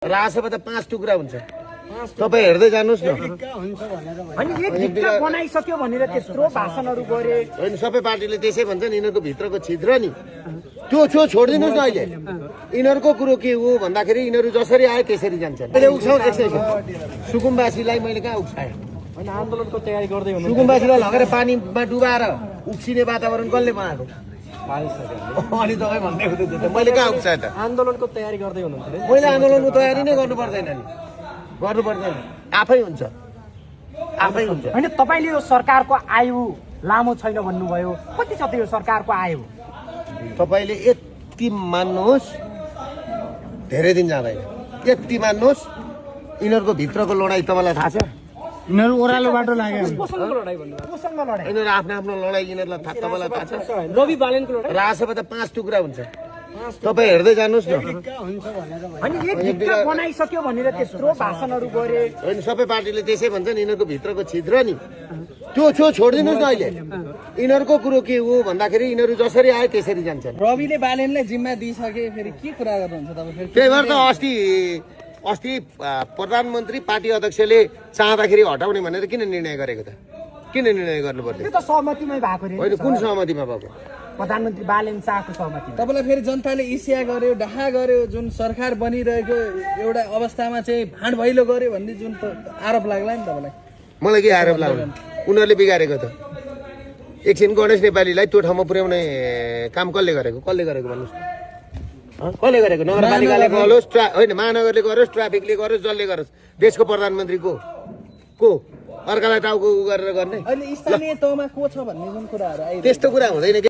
रासोमा त 5 टुक्रा हुन्छ। तपाई हेर्दै जानुस् न। अनि एक ढिक्का बनाइसक्यो भनेर त्यत्रो भाषणहरु गरे। हैन सबै पार्टीले त्यसै भन्छन् यिनीहरुको भित्रको छिद्र नि। त्यो छोड्दिनुस् न अहिले। यिनीहरुको कुरो के हो भन्दाखेरि यिनीहरु जसरी आए त्यसरी जान्छन्। अहिले उक्साउ एकैछिन। सुकुम्बासीलाई मैले कहाँ उक्साए? हैन आन्दोलनको तयारी गर्दै हुनुहुन्छ। सुकुम्बासीलाई लगेर पानीमा डुबाएर उक्सिने वातावरण कसले बनाएको? अनि तपाईँ भन्दै हुँदै मैले कहाँ उक्साए त? आन्दोलनको तयारी गर्दै हुनुहुन्छ। मैले आन्दोलनको तयारी नै गर्नु पर्दैन नि। गर्नु पर्दैन। आफै हुन्छ। आफै हुन्छ। हैन तपाईले यो सरकारको आयु लामो छैन भन्नुभयो। कति छ त यो सरकारको आयु? तपाईले यति मान्नुहोस् धेरै दिन जाँदैन। यति मान्नुहोस् यिनीहरुको भित्रको लडाई तपाईलाई थाहा छ? यिनीहरु ओह्रालो बाटो लाग्यो। कोसँग लडाई भन्नुभयो? कोसँग लडाई? यिनीहरु आफ्नो लडाई यिनीहरुलाई तपाईलाई थाहा छ? रवि बालेनको लडाई? रासोमा त 5 टुक्रा हुन्छ। तपाई हेर्दै जानुस् न। अनि एक ढिक्का बनाइसक्यो भनेर त्यत्रो भाषणहरु गरे। हैन सबै पार्टीले त्यसै भन्छन् यिनीहरुको भित्रको छिद्र नि। त्यो छोड्दिनुस् न अहिले। यिनीहरुको कुरो के हो भन्दाखेरि यिनीहरु जसरी आए त्यसरी जान्छन्। रविले बालेनलाई जिम्मा दिइसके फेरि के कुरा गर्नुहुन्छ तपाई फेरि? त्यही भएर त अस्ति प्रधानमन्त्री पार्टी अध्यक्षले चाहँदाखेरि हटाउने भनेर किन निर्णय गरेको त? किन निर्णय गर्नु पर्यो? त्यो त सहमतिमै भएको रे। होइन कुन सहमतिमा भएको? प्रधानमन्त्री बालेन शाहको सहमति। तपाईलाई फेरि जनताले इसिया गर्यो, डाहा गर्यो, जुन सरकार बनिरहेको एउटा अवस्थामा चाहिँ भाँड भैलो गर्यो भन्ने जुन आरोप लाग्ला नि तपाईलाई। मलाई के आरोप लाग्यो? उनीहरूले बिगारेको त। एकछिन गणेश नेपालीलाई त्यो ठाउँमा पुर्याउने काम कसले गरेको भन्नुहोस् न? कसले गरेको? नगरपालिकाले गरोस्, होइन महानगरले गरोस्, ट्राफिकले गरोस्, जसले गरोस्। देशको प्रधानमन्त्री को अर्कालाई टाउको गरेर गर्ने? अहिले स्थानीय तहमा को छ भन्ने जुन कुराहरू आइरहेको छ। त्यस्तो कुरा हुँदैन।